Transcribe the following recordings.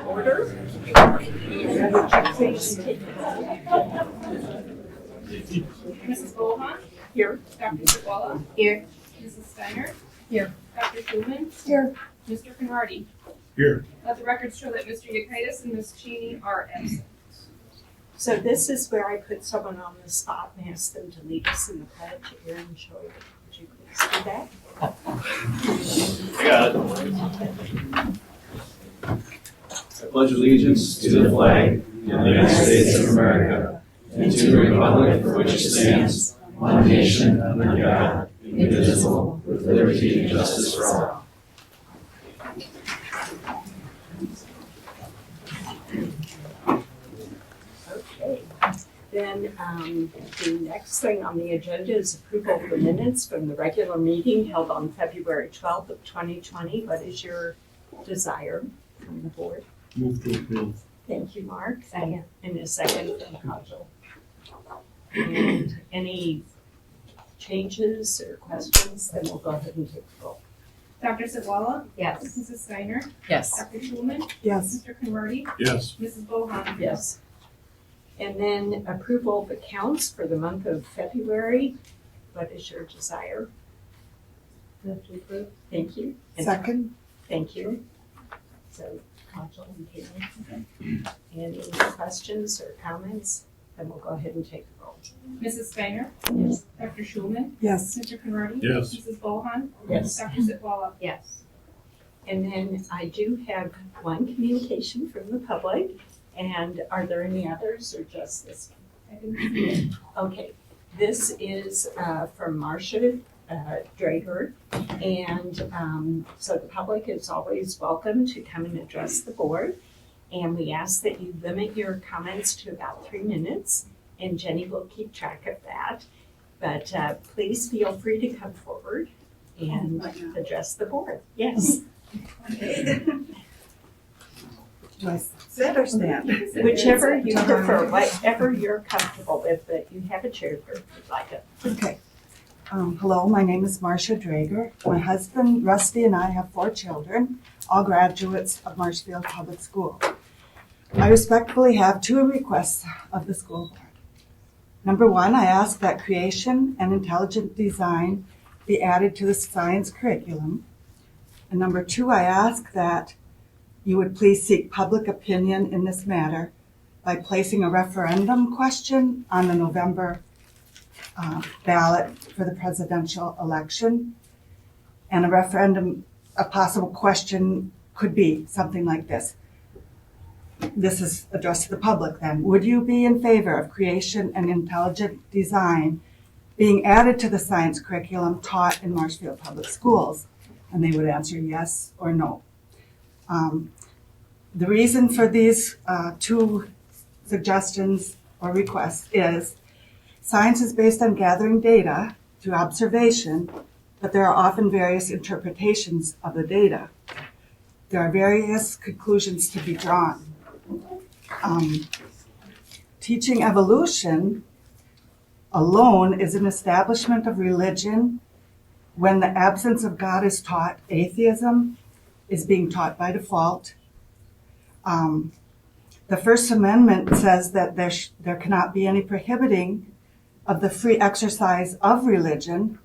order. And would you please take it? Mrs. Bohan? Here. Dr. Sitwalla? Here. Mrs. Steiner? Here. Dr. Schulman? Here. Mr. Conrady? Here. Let the records show that Mr. Yekitis and Ms. Cheney are absent. So this is where I put someone on the spot and ask them to lead us in the pledge. Aaron Shoy, would you please do that? I pledge allegiance to the flag of the United States of America and to the republic for which it stands, one nation under God, indivisible, with liberty and justice for all. Okay. Then the next thing on the agenda is approval of the minutes from the regular meeting held on February 12th of 2020. What is your desire from the board? Move to approve. Thank you, Mark. Second. And a second from Kajal. And any changes or questions, then we'll go ahead and take the roll. Dr. Sitwalla? Yes. Mrs. Steiner? Yes. Dr. Schulman? Yes. Mr. Conrady? Yes. Mrs. Bohan? Yes. And then approval of accounts for the month of February. What is your desire? Move to approve. Thank you. And Second. thank you. So, Kajal and Karen. Any questions or comments? Then we'll go ahead and take the roll. Mrs. Steiner? Yes. Dr. Schulman? Yes. Mr. Conrady? Yes. Mrs. Bohan? Yes. Dr. Sitwalla? Yes. And then I do have one communication from the public. And are there any others or just this one? I didn't see it. Okay, this is from Marshfield, Drager. And so the public is always welcome to come and address the board. And we ask that you limit your comments to about 3 minutes. And Jenny will keep track of that. But please feel free to come forward and address the board. Yes. Do I sit or stand? Whichever you prefer, whatever you're comfortable with, but you have a chair here if you'd like it. Okay. Hello, my name is Marcia Drager. My husband Rusty and I have 4 children, all graduates of Marshfield Public School. I respectfully have 2 requests of the school board. Number 1, I ask that creation and intelligent design be added to the science curriculum. And number 2, I ask that you would please seek public opinion in this matter by placing a referendum question on the November ballot for the presidential election. And a possible question could be something like this. This is addressed to the public then. Would you be in favor of creation and intelligent design being added to the science curriculum taught in Marshfield Public Schools? And they would answer yes or no. The reason for these 2 suggestions or requests is science is based on gathering data through observation, but there are often various interpretations of the data. There are various conclusions to be drawn. Teaching evolution alone is an establishment of religion when the absence of God is taught. Atheism is being taught by default. The First Amendment says that there cannot be any prohibiting of the free exercise of religion,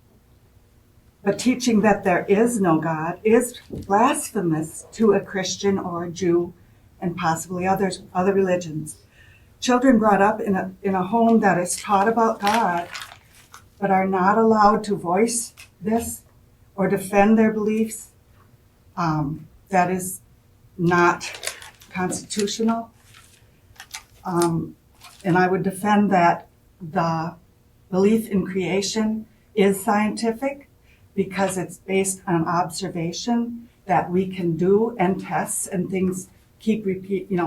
but teaching that there is no God is blasphemous to a Christian or a Jew and possibly other religions. Children brought up in a home that is taught about God, but are not allowed to voice this or defend their beliefs, that is not constitutional. And I would defend that the belief in creation is scientific because it's based on observation that we can do and tests and things keep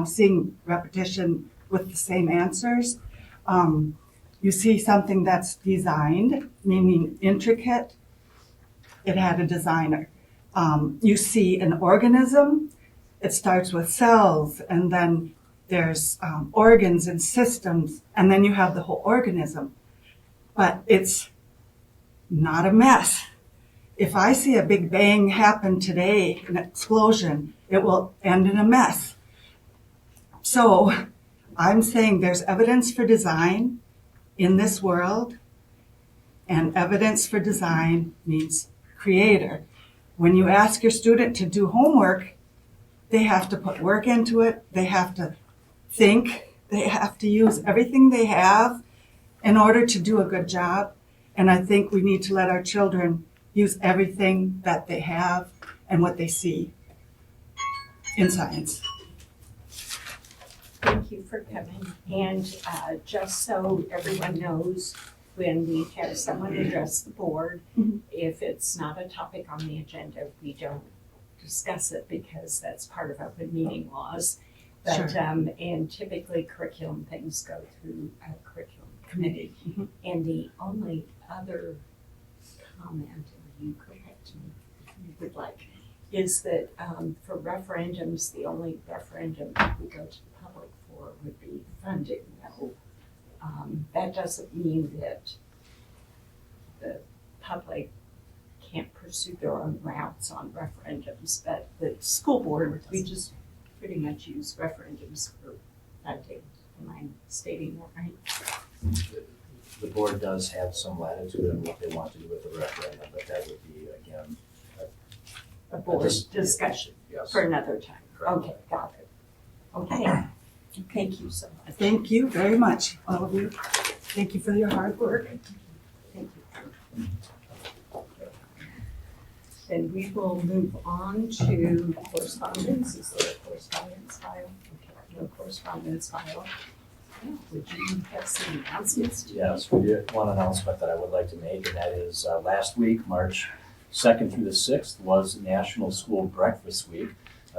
seeing repetition with the same answers. You see something that's designed, meaning intricate, it had a designer. You see an organism, it starts with cells, and then there's organs and systems, and then you have the whole organism. But it's not a mess. If I see a big bang happen today, an explosion, it will end in a mess. So I'm saying there's evidence for design in this world, and evidence for design means creator. When you ask your student to do homework, they have to put work into it, they have to think, they have to use everything they have in order to do a good job. And I think we need to let our children use everything that they have and what they see in science. Thank you for coming. And just so everyone knows, when we have someone address the board, Mhm. if it's not a topic on the agenda, we don't discuss it because that's part of open meeting laws. But, Sure. and typically curriculum things go through a curriculum committee. Mhm. And the only other comment, and you correct me if you would like, is that for referendums, the only referendum that we go to the public for would be funding. No, that doesn't mean that the public can't pursue their own routes on referendums, but the school board, we just pretty much use referendums for funding. Am I stating that right? The board does have some latitude in what they want to do with the referendum, but that would be, again, A board discussion yes. for another time. Correct. Okay, got it. Okay, thank you so much. Thank you very much, all of you. Thank you for your hard work. Thank you. Then we will move on to correspondence. Is there a correspondence file? Okay, no correspondence file. Yeah, would you have some announcements to make? Yes, we did one announcement that I would like to make, and that is last week, March 2nd through the 6th, was National School Breakfast Week.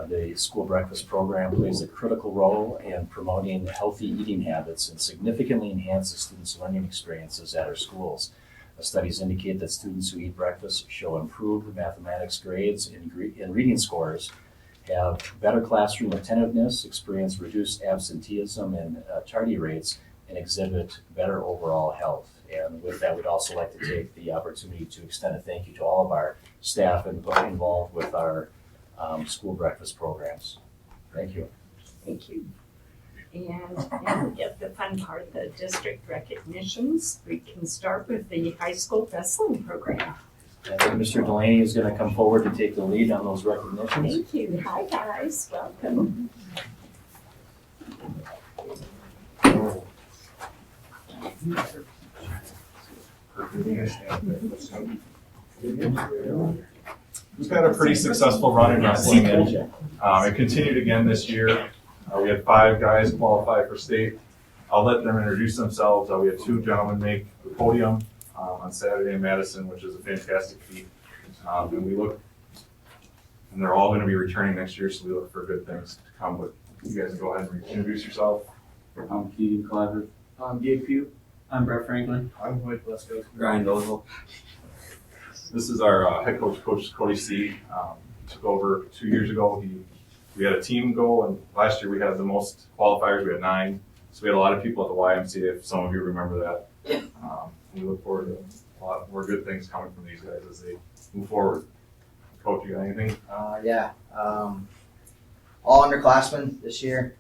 The school breakfast program plays a critical role in promoting healthy eating habits and significantly enhances students' learning experiences at our schools. Studies indicate that students who eat breakfast show improved mathematics grades and reading scores, have better classroom attentiveness, experience reduced absenteeism and tardy rates, and exhibit better overall health. And with that, we'd also like to take the opportunity to extend a thank you to all of our staff involved with our school breakfast programs. Thank you. Thank you. And now we get the fun part, the district recognitions. We can start with the high school wrestling program. I think Mr. Delaney is going to come forward to take the lead on those recognitions. Thank you. Hi, guys. Welcome. We've had a pretty successful run in wrestling, and it continued again this year. We had 5 guys qualify for state. I'll let them introduce themselves. We had 2 gentlemen make the podium on Saturday in Madison, which is a fantastic feat. And they're all going to be returning next year, so we look for good things to come. But you guys go ahead and introduce yourself. I'm Keegan Clever. I'm Gabe Pugh. I'm Brett Franklin. I'm Hoyt Lesko. Ryan Dozel. This is our head coach, Coach Cody C. He took over 2 years ago. We had a team goal, and last year we had the most qualifiers. We had 9. So we had a lot of people at the YMCA, if some of you remember that. We look forward to a lot more good things coming from these guys as they move forward. Coach, you got anything? All underclassmen this year.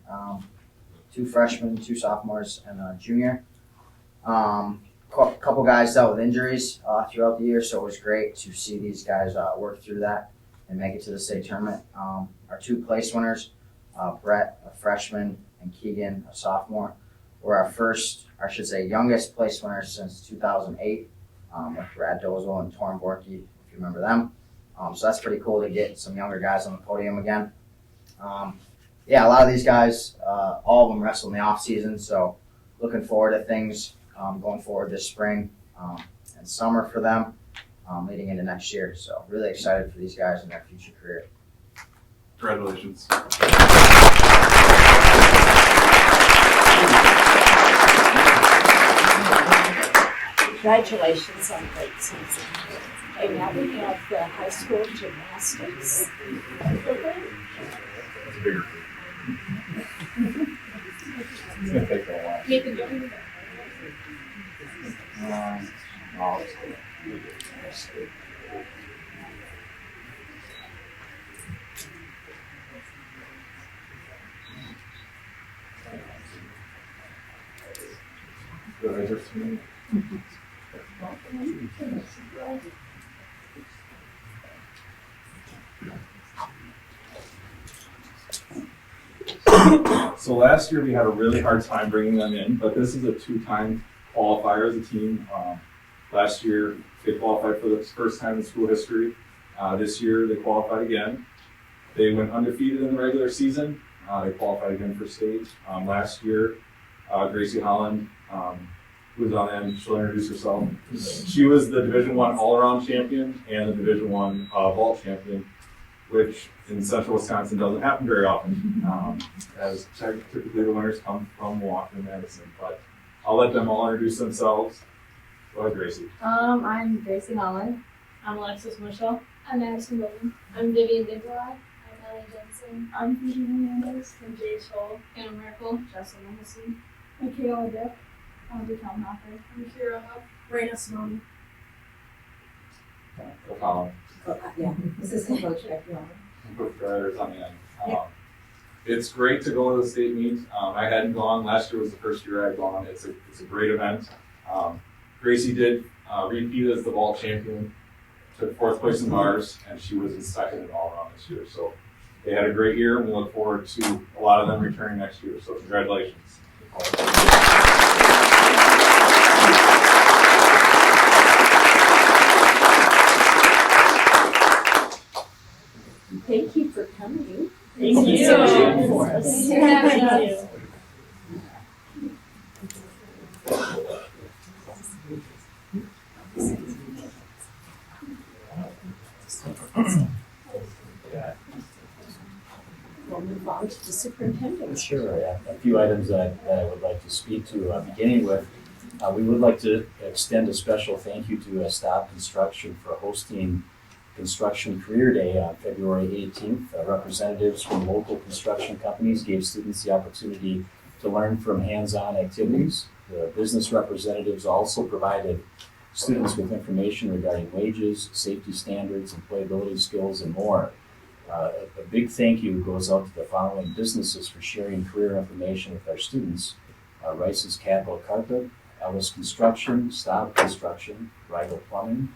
2 freshmen, 2 sophomores, and a junior. Couple guys dealt with injuries throughout the year, so it was great to see these guys work through that and make it to the state tournament. Our 2 place winners, Brett, a freshman, and Keegan, a sophomore, were our first, or I should say youngest place winners since 2008 with Brad Dozel and Torrin Borky, if you remember them. So that's pretty cool to get some younger guys on the podium again. A lot of these guys, all of them wrestle in the off season, so looking forward to things going forward this spring and summer for them leading into next year. So really excited for these guys and their future career. Congratulations. Congratulations on a great season. And now we have the high school gymnastics program. It's bigger. It's going to take a while. Nathan, do you want me to- So last year we had a really hard time bringing them in, but this is a two-time qualifier as a team. Last year they qualified for the first time in school history. This year they qualified again. They went undefeated in the regular season. They qualified again for state. Last year, Gracie Holland, who was on end, she'll introduce herself. She was the Division I all-around champion and the Division I vault champion, which in central Wisconsin doesn't happen very often, as typically the winners come from Milwaukee and Madison. But I'll let them all introduce themselves. Go ahead, Gracie. I'm Gracie Holland. I'm Alexis Michelle. I'm Madison William. I'm Vivian Dinkelai. I'm Ellie Jensen. I'm Phoebe Hernandez. I'm Jay Scholl. Anna Merkel. Jesselyn Nicholson. Michaela Dick. I'm Tom Hopper. I'm Kira Huff. Raina Simone. Colin. Yeah, this is Coach Becky. Coach Drivers on the end. It's great to go to the state meet. I hadn't gone. Last year was the first year I'd gone. It's a great event. Gracie did repeat as the vault champion, took fourth place in bars, and she was in second in all around this year. So they had a great year, and we look forward to a lot of them returning next year. So congratulations. Thank you for coming. Thank you. For us. Thank you for having us. We'll move on to the superintendent. Sure, yeah. A few items that I would like to speak to, beginning with, we would like to extend a special thank you to Stop Construction for hosting Construction Career Day on February 18th. Representatives from local construction companies gave students the opportunity to learn from hands-on activities. The business representatives also provided students with information regarding wages, safety standards, employability skills, and more. A big thank you goes out to the following businesses for sharing career information with our students. Rice's Capital Carpet, Ellis Construction, Staub Construction, Rival Plumbing,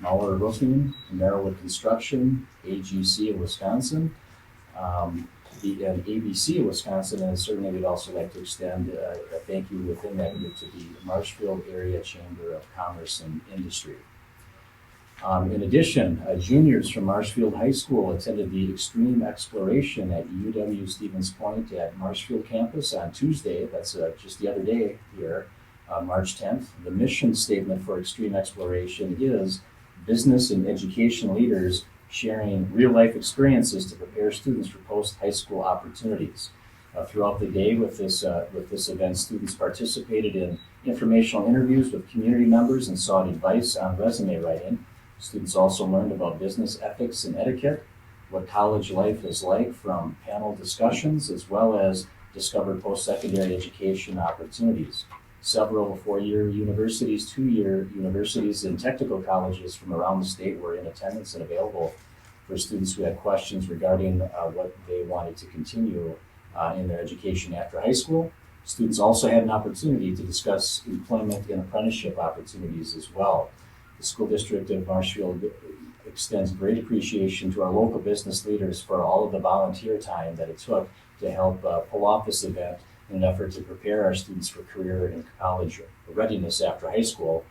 Mauer Roofing, Merriwood Construction, AGC of Wisconsin, and ABC of Wisconsin, and certainly we'd also like to extend a thank you within that group to the Marshfield Area Chamber of Commerce and Industry. In addition, juniors from Marshfield High School attended the Extreme Exploration at UW Stevens Point at Marshfield campus on Tuesday. That's just the other day here, March 10th. The mission statement for Extreme Exploration is business and education leaders sharing real-life experiences to prepare students for post-high school opportunities. Throughout the day with this event, students participated in informational interviews with community members and sought advice on resume writing. Students also learned about business ethics and etiquette, what college life is like from panel discussions, as well as discovered post-secondary education opportunities. Several four-year universities, two-year universities, and technical colleges from around the state were in attendance and available for students who had questions regarding what they wanted to continue in their education after high school. Students also had an opportunity to discuss employment and apprenticeship opportunities as well. The School District of Marshfield extends great appreciation to our local business leaders for all of the volunteer time that it took to help pull off this event in an effort to prepare our students for career and college readiness after high school.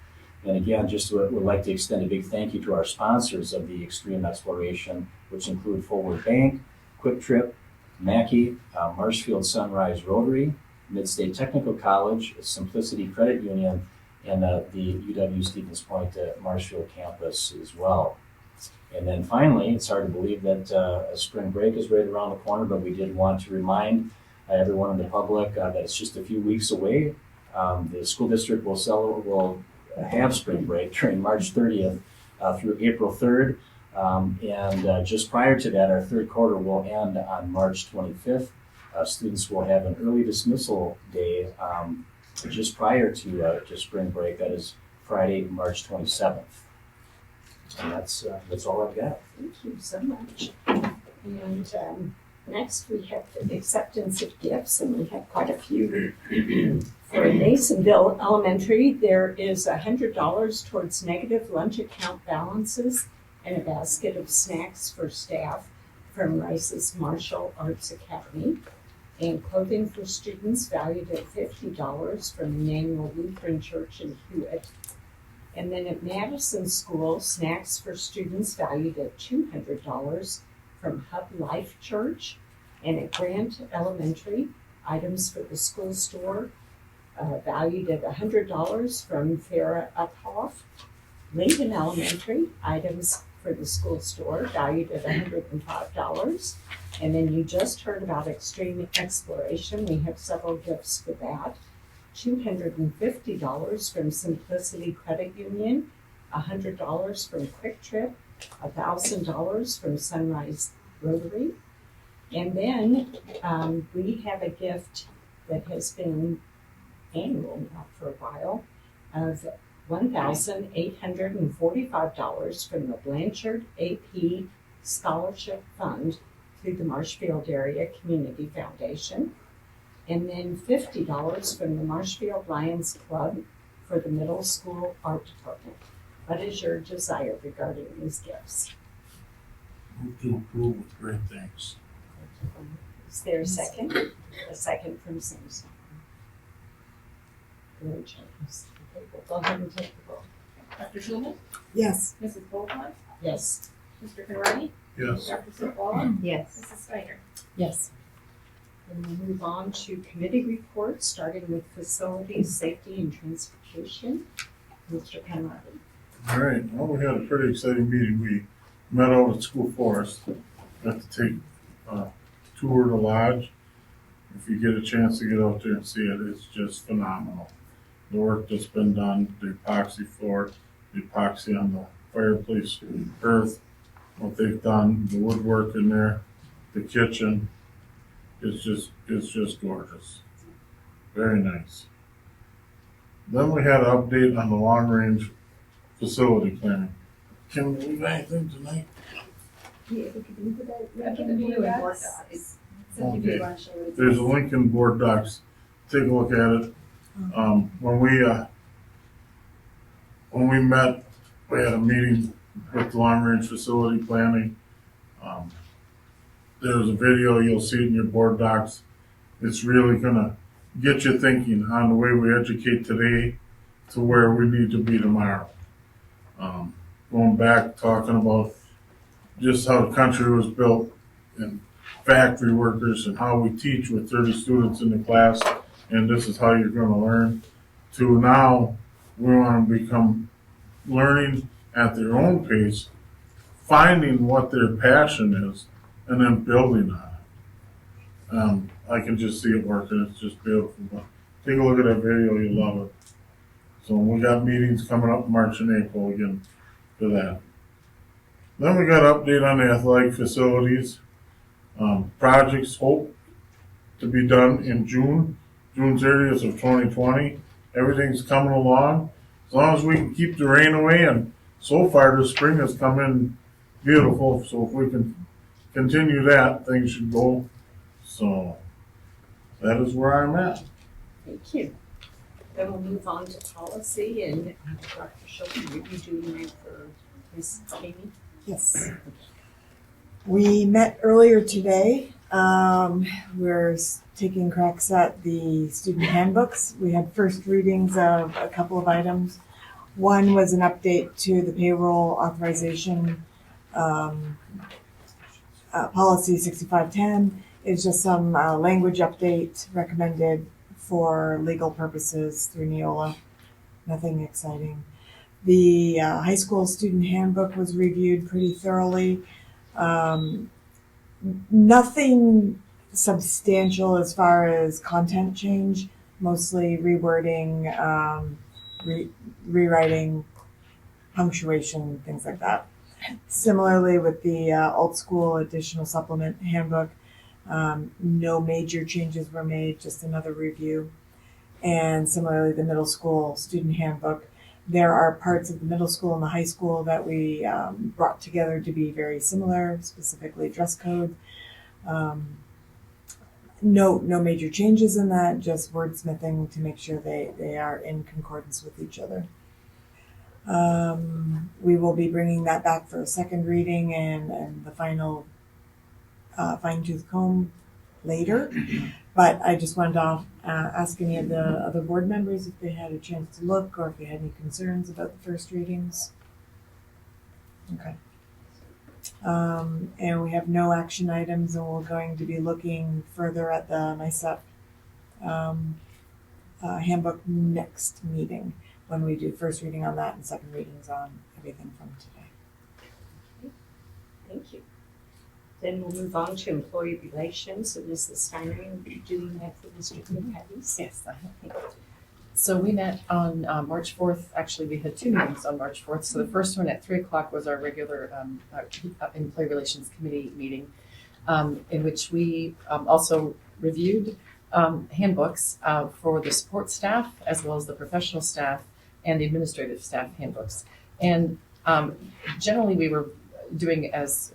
And again, would like to extend a big thank you to our sponsors of the Extreme Exploration, which include Forward Bank, Quick Trip, Mackey, Marshfield Sunrise Rotary, Midstate Technical College, Simplicity Credit Union, and the UW Stevens Point Marshfield campus as well. And then finally, it's hard to believe that spring break is right around the corner, but we did want to remind everyone in the public that it's just a few weeks away. The school district will have spring break during March 30th through April 3rd. And just prior to that, our third quarter will end on March 25th. Students will have an early dismissal day just prior to spring break. That is Friday, March 27th. And that's all I've got. Thank you so much. And Next, we have the acceptance of gifts, and we have quite a few. For Masonville Elementary, there is $100 towards negative lunch account balances and a basket of snacks for staff from Rice's Marshall Arts Academy, and clothing for students valued at $50 from Emmanuel Lutheran Church in Hewitt. And then at Madison School, snacks for students valued at $200 from Hub Life Church. And at Grant Elementary, items for the school store valued at $100 from Farah Uphoff. Lincoln Elementary, items for the school store valued at $105. And then you just heard about Extreme Exploration. We have several gifts for that. $250 from Simplicity Credit Union, $100 from Quick Trip, $1,000 from Sunrise Rotary. And then we have a gift that has been annual now for a while of $1,845 from the Blanchard AP Scholarship Fund through the Marshfield Area Community Foundation. And then $50 from the Marshfield Lions Club for the middle school art department. What is your desire regarding these gifts? Move to approve with great thanks. Is there a second? A second from Simpson. Very generous. Okay, we'll go ahead and take the roll. Dr. Schulman? Yes. Mrs. Bohan? Yes. Mr. Conrady? Yes. Dr. Sitwalla? Yes. Mrs. Steiner? Yes. And we'll move on to committee reports, starting with facilities, safety, and transportation. Mr. Conrady. All right, well, we had a pretty exciting meeting. We met out at School Forest. Got to take a tour of the lodge. If you get a chance to get out there and see it, it's just phenomenal. The work that's been done, the epoxy floor, the epoxy on the fireplace earth, what they've done, the woodwork in there, the kitchen, it's just gorgeous. Very nice. Then we had an update on the long range facility planning. Can we leave anything tonight? I put the blue and board docs. Okay. There's a link in board docs. Take a look at it. When we met, we had a meeting with the long range facility planning. There's a video, you'll see it in your board docs. It's really gonna get you thinking on the way we educate today to where we need to be tomorrow. Going back, talking about just how the country was built and factory workers and how we teach with 30 students in the class and this is how you're gonna learn, to now we wanna become learning at their own pace, finding what their passion is, and then building on it. I can just see it working. It's just beautiful. But take a look at that video. You'll love it. So we got meetings coming up March and April again for that. Then we got an update on the athletic facilities. Projects hope to be done in June 30th of 2020. Everything's coming along. As long as we can keep the rain away, and so far the spring has come in beautiful. So if we can continue that, things should go. So that is where I'm at. Thank you. Then we'll move on to policy, and Dr. Schulman, will you do that for Ms. Cheney? Yes. We met earlier today. We're taking cracks at the student handbooks. We had first readings of a couple of items. One was an update to the payroll authorization policy 6510. It's just some language update recommended for legal purposes through Neola. Nothing exciting. The high school student handbook was reviewed pretty thoroughly. Nothing substantial as far as content change, mostly rewording, rewriting, punctuation, things like that. Similarly with the old school additional supplement handbook, no major changes were made, just another review. And similarly, the middle school student handbook, there are parts of the middle school and the high school that we brought together to be very similar, specifically dress code. No major changes in that, just wordsmithing to make sure they are in concordance with each other. We will be bringing that back for a second reading and the final fine tooth comb later. But I just wanted to ask any of the other board members if they had a chance to look or if they had any concerns about the first readings. Okay. And we have no action items, and we're going to be looking further at the NICEP handbook next meeting when we do first reading on that and second readings on everything from today. Thank you. Then we'll move on to employee relations. So Mrs. Steiner, will be doing that for Mr. Pettis. Yes, I have. So we met on March 4th. Actually, we had two meetings on March 4th. So the first one at 3 o'clock was our regular Employee Relations Committee meeting, in which we also reviewed handbooks for the support staff, as well as the professional staff and the administrative staff handbooks. And generally, we were doing as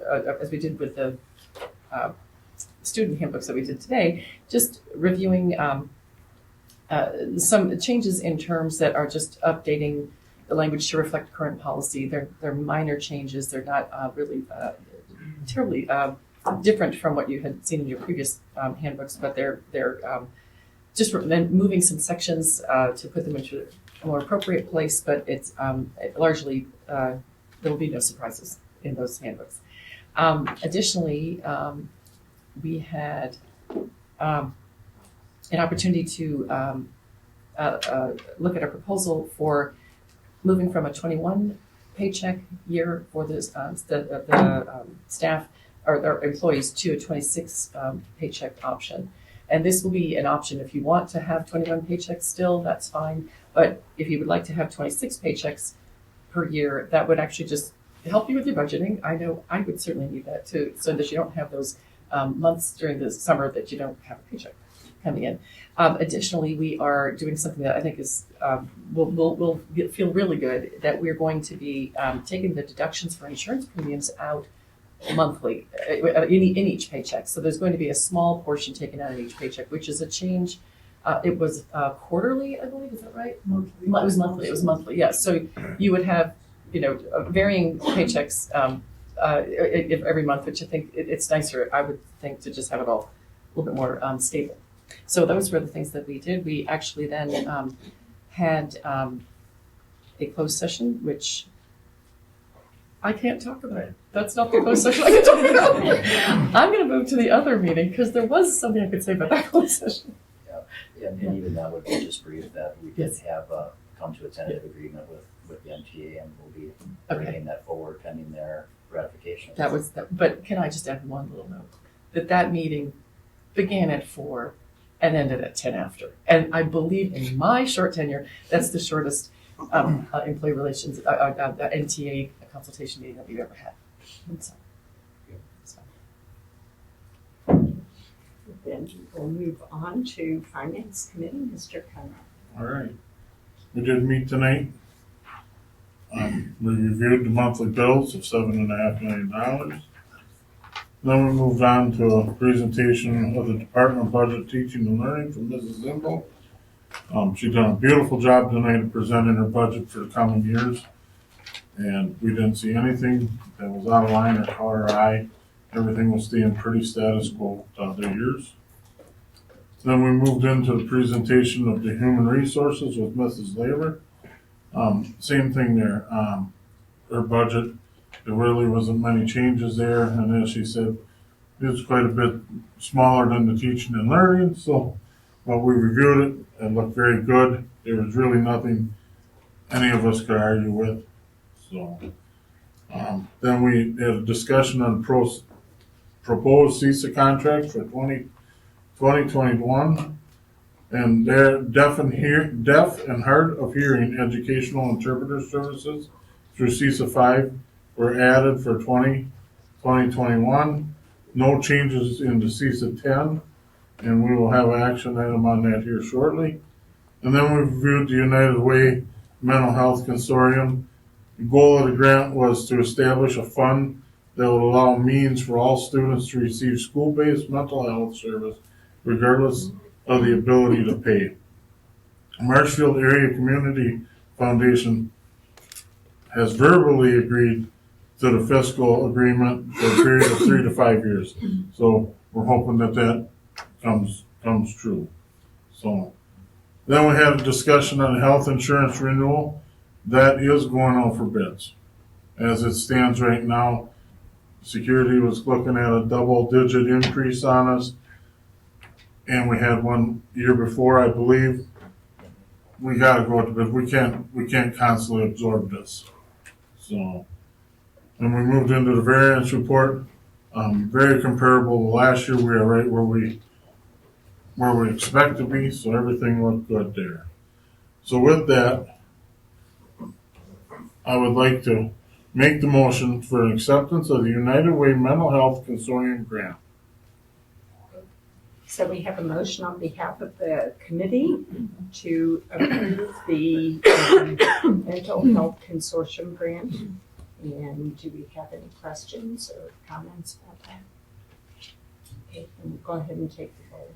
we did with the student handbooks that we did today, just reviewing some changes in terms that are just updating the language to reflect current policy. They're minor changes. They're not really terribly different from what you had seen in your previous handbooks, but they're just moving some sections to put them into a more appropriate place. But it's largely there will be no surprises in those handbooks. Additionally, we had an opportunity to look at a proposal for moving from a 21 paycheck year for the staff or their employees to a 26 paycheck option. And this will be an option if you want to have 21 paychecks still, that's fine. But if you would like to have 26 paychecks per year, that would actually just help you with your budgeting. I know I would certainly need that too, so that you don't have those months during the summer that you don't have a paycheck coming in. Additionally, we are doing something that I think is will feel really good, that we're going to be taking the deductions for insurance premiums out monthly in each paycheck. So there's going to be a small portion taken out in each paycheck, which is a change. It was quarterly, I believe. Is that right? Monthly. It was monthly. It was monthly. Yeah. So you would have, varying paychecks every month, which I think it's nicer. I would think to just have it all a little bit more stable. So those were the things that we did. We actually then had a closed session, which I can't talk about. That's not the closed session I can talk about. I'm going to move to the other meeting because there was something I could say about that closed session. Yeah, and even that would be just brief, that we could Yes. have come to a tentative agreement with the MTA, and we'll be bringing that forward pending their ratification. But can I just add one little note? That meeting began at 4 and ended at 10 after. And I believe in my short tenure, that's the shortest employee relations, NTA consultation meeting that we've ever had. And so, Then we'll move on to Finance Committee, Mr. Conrad. All right. We did meet tonight. We reviewed the monthly bills of $7.5 million. Then we moved on to a presentation of the Department of Budget Teaching and Learning from Mrs. Zimble. She's done a beautiful job tonight of presenting her budget for the coming years. And we didn't see anything that was out of line or caught our eye. Everything was staying pretty status quo with other years. Then we moved into the presentation of the human resources with Mrs. Labor. Same thing there. Her budget, there really wasn't many changes there. And as she said, it was quite a bit smaller than the teaching and learning. So, but we reviewed it and looked very good. There was really nothing any of us could argue with. So, then we had a discussion on proposed CISA contract for 2021, and their deaf and hard of hearing educational interpreter services through CISA 5 were added for 2021. No changes in the CISA 10, and we will have an action item on that here shortly. And then we reviewed the United Way Mental Health Consortium. The goal of the grant was to establish a fund that would allow means for all students to receive school-based mental health service regardless of the ability to pay. Marshfield Area Community Foundation has verbally agreed to the fiscal agreement for a period of 3 to 5 years. So we're hoping that that comes true. So then we had a discussion on health insurance renewal. That is going out for bids. As it stands right now, security was looking at a double-digit increase on us, and we had one year before, I believe. We gotta go to bid. We can't constantly absorb this. So, and we moved into the variance report. Very comparable to last year. We are right where we expect to be, so everything looked good there. So with that, I would like to make the motion for acceptance of the United Way Mental Health Consortium Grant. So we have a motion on behalf of the committee to approve the Mental Health Consortium Grant. And do we have any questions or comments about that? Okay, then we'll go ahead and take the vote.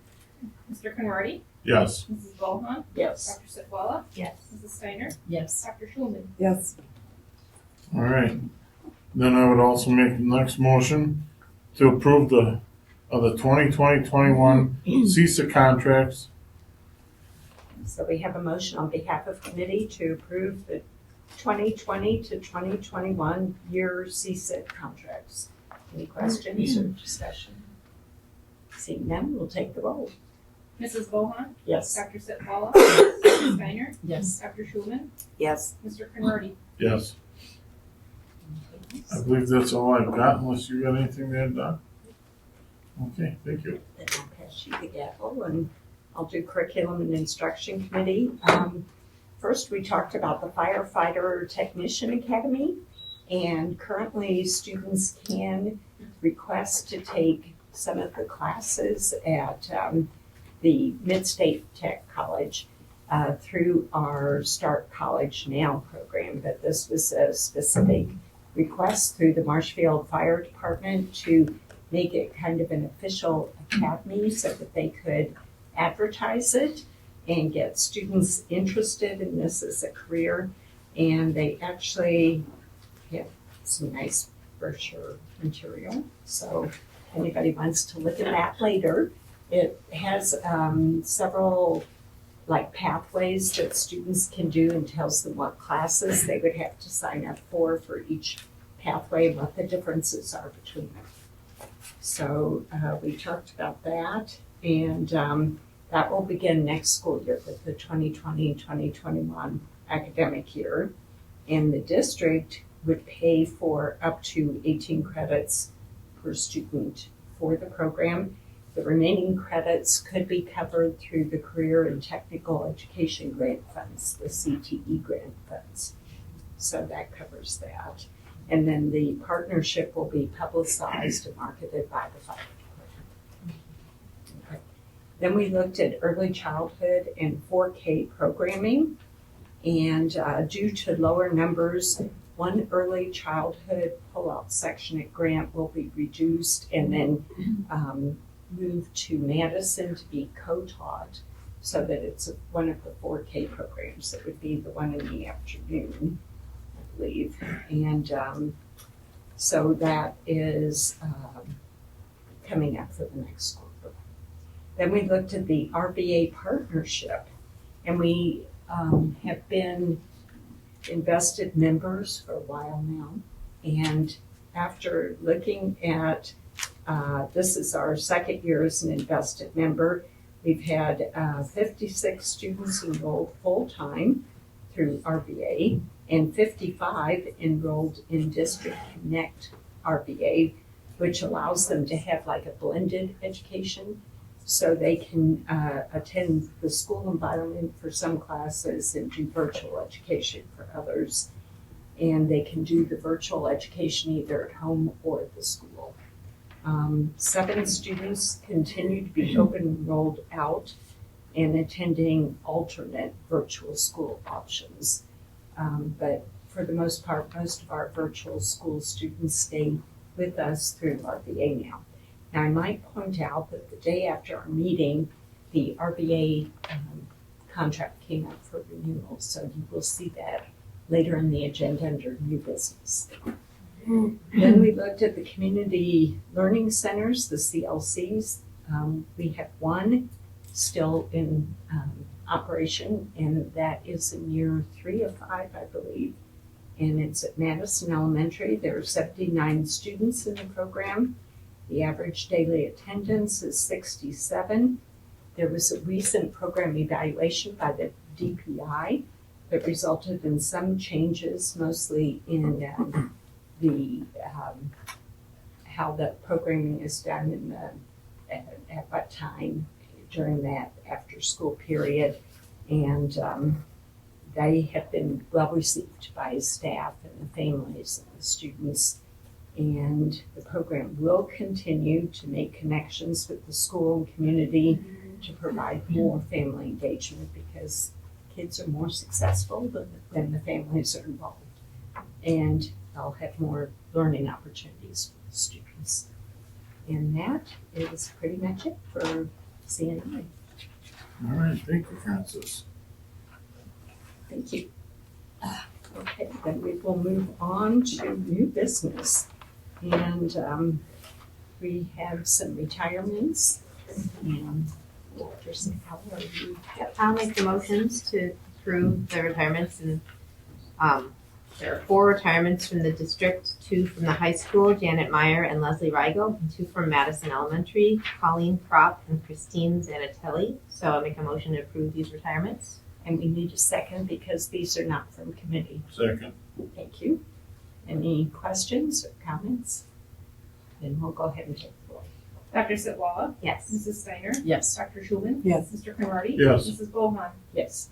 Mr. Conrady? Yes. Mrs. Bohan? Yes. Dr. Sitwalla? Yes. Mrs. Steiner? Yes. Dr. Schulman? Yes. All right. Then I would also make the next motion to approve the 2020-21 CISA contracts. So we have a motion on behalf of committee to approve the 2020 to 2021 year CSIT contracts. Any questions or discussion? Seeing none, we'll take the roll. Mrs. Bohan? Yes. Dr. Sitwalla? Mrs. Steiner? Yes. Dr. Schulman? Yes. Mr. Conrady? Yes. I believe that's all I've got, unless you got anything to add, Doc? Okay, thank you. Then I'll pass you the gavel and I'll do curriculum and instruction committee. First, we talked about the firefighter technician academy, and currently students can request to take some of the classes at the Mid-State Tech College through our Start College Now program, but this was a specific request through the Marshfield Fire Department to make it kind of an official academy so that they could advertise it and get students interested in this as a career. And they actually have some nice brochure material. So if anybody wants to look at that later, it has several like pathways that students can do and tells them what classes they would have to sign up for each pathway and what the differences are between them. So we talked about that, and that will begin next school year with the 2020-2021 academic year. And the district would pay for up to 18 credits per student for the program. The remaining credits could be covered through the Career and Technical Education Grant Funds, the CTE grant funds. So that covers that. And then the partnership will be publicized and marketed by the fire department. Okay. Then we looked at early childhood and 4K programming. And due to lower numbers, one early childhood pullout section at Grant will be reduced and then moved to Madison to be co-taught so that it's one of the 4K programs. That would be the one in the afternoon, I believe. And so that is coming up for the next school year. Then we looked at the RBA partnership, and we have been invested members for a while now. And after looking at this is our second year as an invested member. We've had 56 students enrolled full-time through RBA and 55 enrolled in District Connect RBA, which allows them to have like a blended education. So they can attend the school environment for some classes and do virtual education for others. And they can do the virtual education either at home or at the school. 7 students continue to be open enrolled out and attending alternate virtual school options. But for the most part, most of our virtual school students stay with us through RBA now. Now, I might point out that the day after our meeting, the RBA contract came up for renewal, so you will see that later in the agenda under new business. Then we looked at the community learning centers, the CLCs. We have one still in operation, and that is in year 3 of 5, I believe. And it's at Madison Elementary. There are 79 students in the program. The average daily attendance is 67. There was a recent program evaluation by the DPI that resulted in some changes, mostly in how the programming is done in at what time during that after school period. And they have been well received by staff and the families and the students. And the program will continue to make connections with the school and community to provide more family engagement, because kids are more successful when the families are involved. And they'll have more learning opportunities for the students. And that is pretty much it for CNI. All right, thank you, Francis. Thank you. Okay, then we will move on to new business. And we have some retirements. And Dr. Sal, are you? I'll make the motions to approve the retirements, and there are 4 retirements from the district, 2 from the high school, Janet Meyer and Leslie Rigo, and 2 from Madison Elementary, Colleen Kropp and Christine Zanatelli. So I'll make a motion to approve these retirements. And we need a second because these are not from committee. Second. Thank you. Any questions or comments? Then we'll go ahead and take the roll. Dr. Sitwalla? Yes. Mrs. Steiner? Yes. Dr. Schulman? Yes. Mr. Conrady? Yes. Mrs. Bohan? Yes.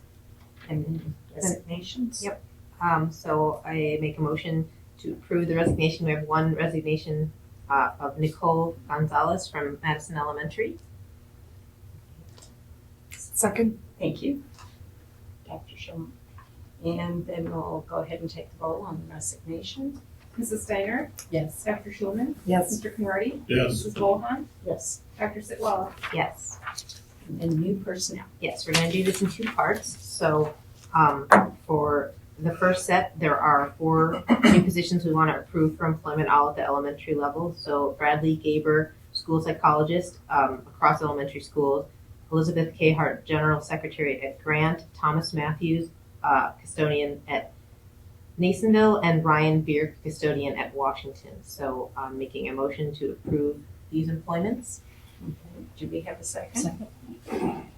And then resignations? Yep. So I make a motion to approve the resignation. We have 1 resignation of Nicole Gonzalez from Madison Elementary. Second? Thank you, Dr. Schulman. And then we'll go ahead and take the roll on the resignation. Mrs. Steiner? Yes. Dr. Schulman? Yes. Mr. Conrady? Yes. Mrs. Bohan? Yes. Dr. Sitwalla? Yes. And then new personnel. Yes, we're going to do this in 2 parts. So for the first set, there are 4 new positions we want to approve for employment all at the elementary level. So Bradley Gaber, school psychologist across elementary schools, Elizabeth K. Hart, general secretary at Grant, Thomas Matthews, custodian at Nasonville, and Ryan Beer, custodian at Washington. So I'm making a motion to approve these employments. Okay. Do we have a second? Second.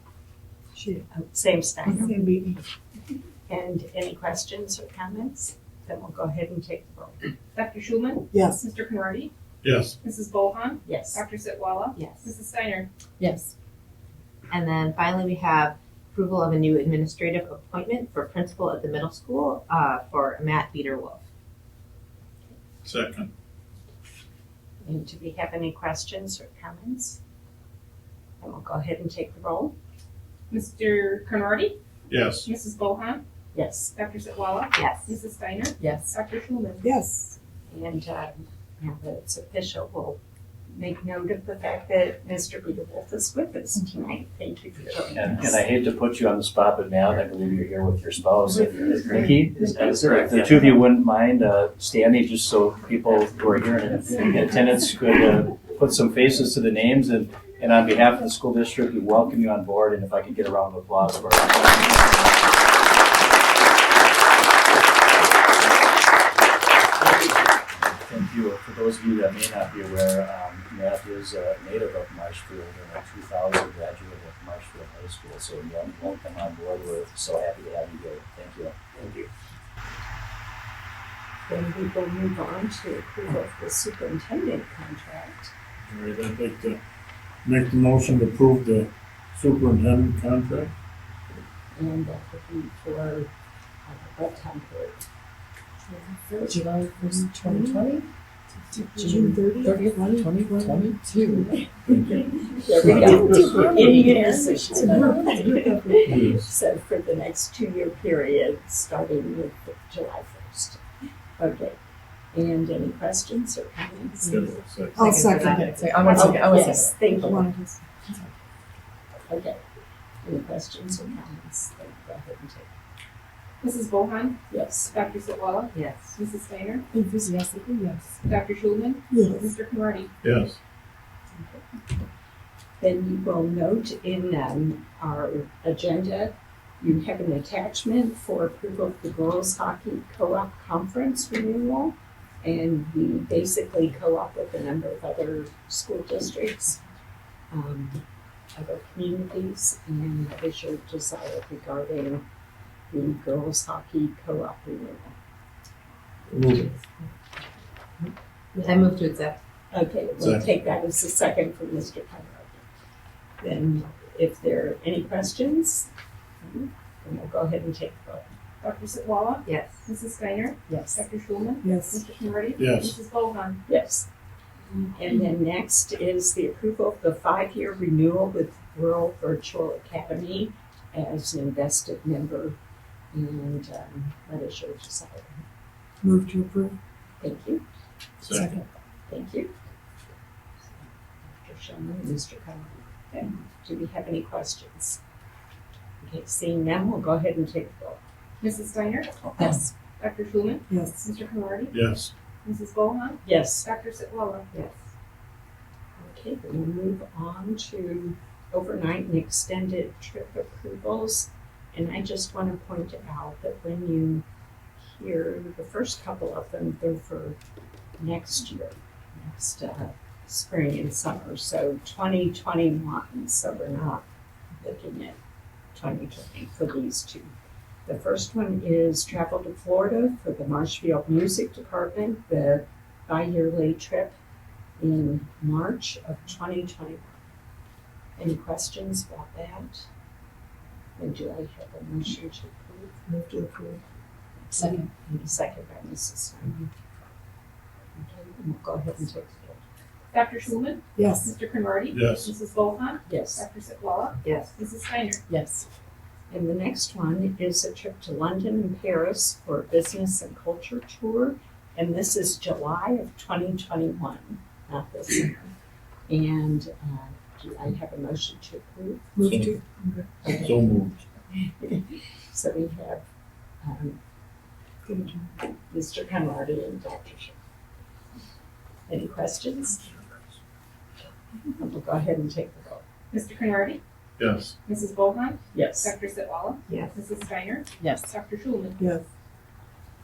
Same Steiner. Same meeting. And any questions or comments? Then we'll go ahead and take the roll. Dr. Schulman? Yes. Mr. Conrady? Yes. Mrs. Bohan? Yes. Dr. Sitwalla? Yes. Mrs. Steiner? Yes. And then finally, we have approval of a new administrative appointment for principal at the middle school for Matt Beater-Wolf. Second. And do we have any questions or comments? Then we'll go ahead and take the roll. Mr. Conrady? Yes. Mrs. Bohan? Yes. Dr. Sitwalla? Yes. Mrs. Steiner? Yes. Dr. Schulman? Yes. And now that it's official, we'll make note of the fact that Mr. Beater-Wolf is with us tonight. Thank you for joining And us. I hate to put you on the spot, but now I believe you're here with your spouse. Nikki, That's correct, if the yeah. 2 of you wouldn't mind standing, just so people who are here in attendance could put some faces to the names. And on behalf of the school district, we welcome you on board. And if I could get a round of applause for Thank you. For those of you that may not be aware, Matt is a native of Marshfield and a 2000 graduate of Marshfield High School. So welcome on board. We're so happy to have you here. Thank you. Thank you. Then we will move on to approval of the superintendent contract. All right, I'd like to make the motion to approve the superintendent contract. And that would be for what time period? July 1st, 2020 to June 30th, 2022. There we go. In unison. Yes. So for the next 2-year period, starting with July 1st. Okay. And any questions or comments? I'll second it. Say, I want to second, I want to Yes, second. thank you. One of us. Okay. Any questions or comments? Then go ahead and take. Mrs. Bohan, Yes. Dr. Sitwalla, Yes. Mrs. Steiner, Enthusiastically, yes. Dr. Schulman, Yes. Mr. Conrady. Yes. Then you will note in our agenda, you have an attachment for approval of the Girls Hockey Co-op Conference renewal. And we basically co-op with a number of other school districts, other communities, and what is your desire regarding the Girls Hockey Co-op renewal? I move to accept. Okay, we'll Second. take that as a second from Mr. Conrad. Then if there are any questions, then we'll go ahead and take the vote. Dr. Sitwalla, Yes. Mrs. Steiner, Yes. Dr. Schulman, Yes. Mr. Conrady. Yes. Mrs. Bohan. Yes. And then next is the approval of the 5-year renewal with Rural Virtual Academy as an invested member. And what is your desire? Move to approve. Thank you. Second. Thank you. Dr. Sherman and Mr. Conrad. Okay. Do we have any questions? Okay, seeing none, we'll go ahead and take the vote. Mrs. Steiner, Yes. Dr. Schulman, Yes. Mr. Conrady, Yes. Mrs. Bohan, Yes. Dr. Sitwalla. Yes. Okay, then we'll move on to overnight and extended trip approvals. And I just want to point out that when you hear the first couple of them, they're for next year, next spring and summer. So 2021, so we're not looking at 2020 for these two. The first one is travel to Florida for the Marshfield Music Department, the bi-yearly trip in March of 2021. Any questions about that? And do I have a motion to approve? Move to approve. Second. And a second by Mrs. Steiner. Okay, and we'll go ahead and take the vote. Dr. Schulman, Yes. Mr. Conrady, Yes. Mrs. Bohan, Yes. Dr. Sitwalla, Yes. Mrs. Steiner. Yes. And the next one is a trip to London and Paris for a business and culture tour. And this is July of 2021, not this summer. And do I have a motion to approve? Move to. So moved. So we have Mr. Conrady and Dr. Schiff. Any questions? We'll go ahead and take the vote. Mr. Conrady, Yes. Mrs. Bohan, Yes. Dr. Sitwalla, Yes. Mrs. Steiner, Yes. Dr. Schulman. Yes.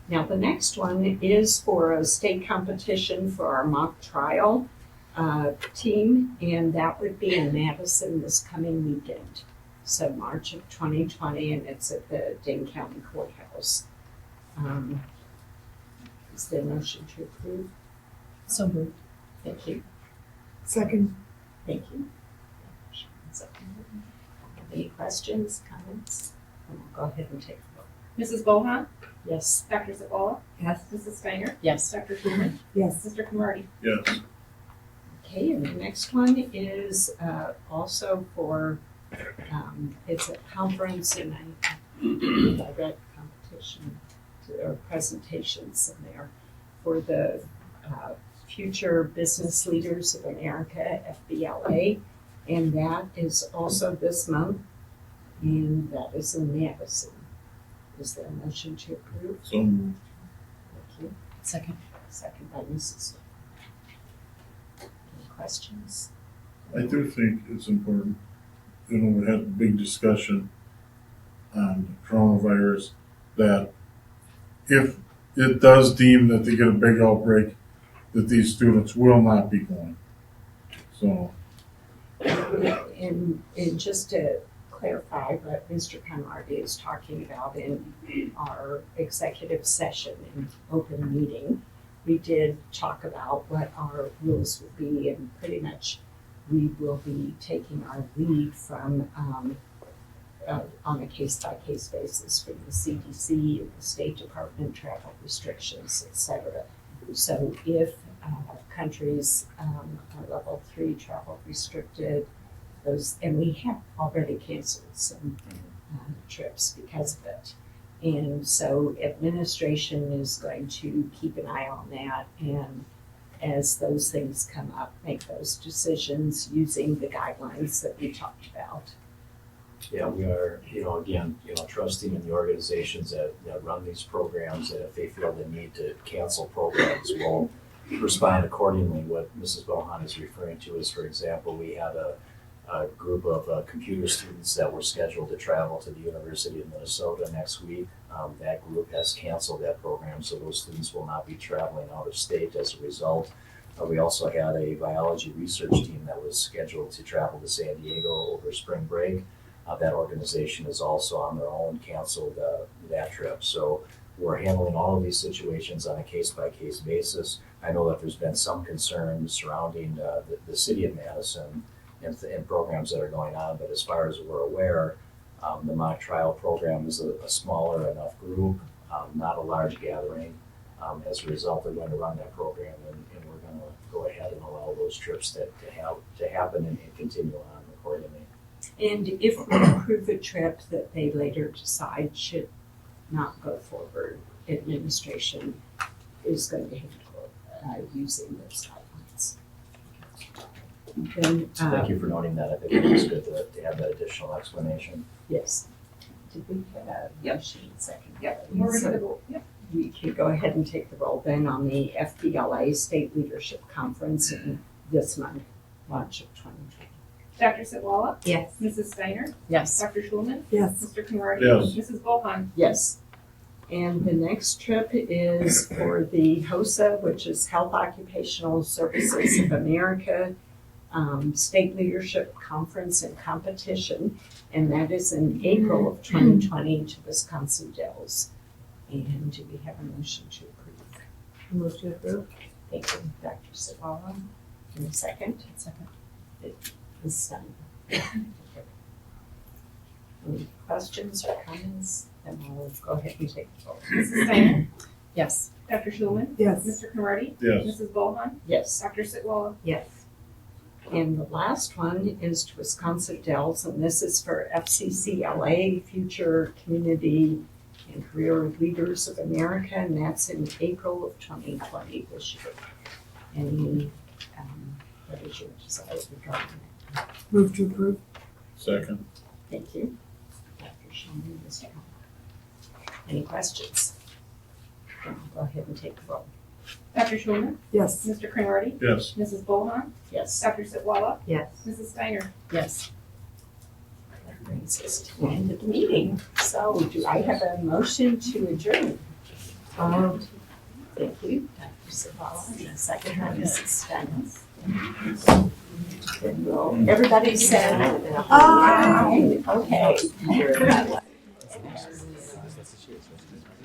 Now, the next one is for a state competition for our mock trial team, and that would be in Madison this coming weekend. So March of 2020, and it's at the Dane County Courthouse. Is there a motion to approve? So moved. Thank you. Second. Thank you. Any questions, comments? And we'll go ahead and take the vote. Mrs. Bohan, Yes. Dr. Sitwalla, Yes. Mrs. Steiner, Yes. Dr. Schulman, Yes. Mr. Conrady. Yes. Okay, and the next one is also for, it's a conference and I read competition or presentations in there for the Future Business Leaders of America, FBLA. And that is also this month, and that is in Madison. Is there a motion to approve? So moved. Thank you. Second. Second by Mrs. Any questions? I do think it's important, we had a big discussion on coronavirus, that if it does deem that they get a big outbreak, that these students will not be going. So, And just to clarify what Mr. Conrady is talking about in our executive session and open meeting, we did talk about what our rules would be, and pretty much we will be taking our lead from on a case-by-case basis from the CDC and the State Department, travel restrictions, et cetera. So if countries are level 3 travel restricted, those, and we have already canceled some trips because of it. And so administration is going to keep an eye on that, and as those things come up, make those decisions using the guidelines that we talked about. Yeah, we are, again, trusting in the organizations that run these programs, that if they feel the need to cancel programs, will respond accordingly. What Mrs. Bohan is referring to is, for example, we had a group of computer students that were scheduled to travel to the University of Minnesota next week. That group has canceled that program, so those students will not be traveling out of state as a result. We also had a biology research team that was scheduled to travel to San Diego over spring break. That organization is also on their own canceled that trip. So we're handling all of these situations on a case-by-case basis. I know that there's been some concern surrounding the city of Madison and programs that are going on, but as far as we're aware, the mock trial program is a smaller enough group, not a large gathering. As a result, they're going to run that program, and we're going to go ahead and allow those trips to happen and continue on accordingly. And if we approve a trip that they later decide should not go forward, administration is going to handle using those guidelines. Then, So thank you for noting that. I think it was good to have that additional explanation. yes. Did we get a motion second? Yep, we're ready to go. Yep. We could go ahead and take the roll then on the FBLA State Leadership Conference in this month, March of 2020. Dr. Sitwalla? Yes. Mrs. Steiner? Yes. Dr. Schulman? Yes. Mr. Conrady? Yes. Mrs. Bohan? Yes. And the next trip is for the HOSA, which is Health Occupational Services of America State Leadership Conference and Competition, and that is in April of 2020 to Wisconsin Dells. And do we have a motion to approve? Move to approve. Thank you, Dr. Sitwalla. In a second. Second. Ms. Steiner. Any questions or comments? Then we'll go ahead and take the vote. Mrs. Steiner? Yes. Dr. Schulman? Yes. Mr. Conrady? Yes. Mrs. Bohan? Yes. Dr. Sitwalla? Yes. And the last one is to Wisconsin Dells, and this is for FCCLA, Future Community and Career Leaders of America, and that's in April of 2020 this year. Any, what is your desire regarding that? Move to approve. Second. Thank you. Dr. Shulman, Mr. Conrad. Any questions? Then I'll go ahead and take the roll. Dr. Schulman? Yes. Mr. Conrady? Yes. Mrs. Bohan? Yes. Dr. Sitwalla? Yes. Mrs. Steiner? Yes. That brings us to the end of the meeting. So do I have a motion to adjourn? Thank you, Dr. Sitwalla, and a second by Mrs. Steiner. Then we'll, everybody said, aye. Okay.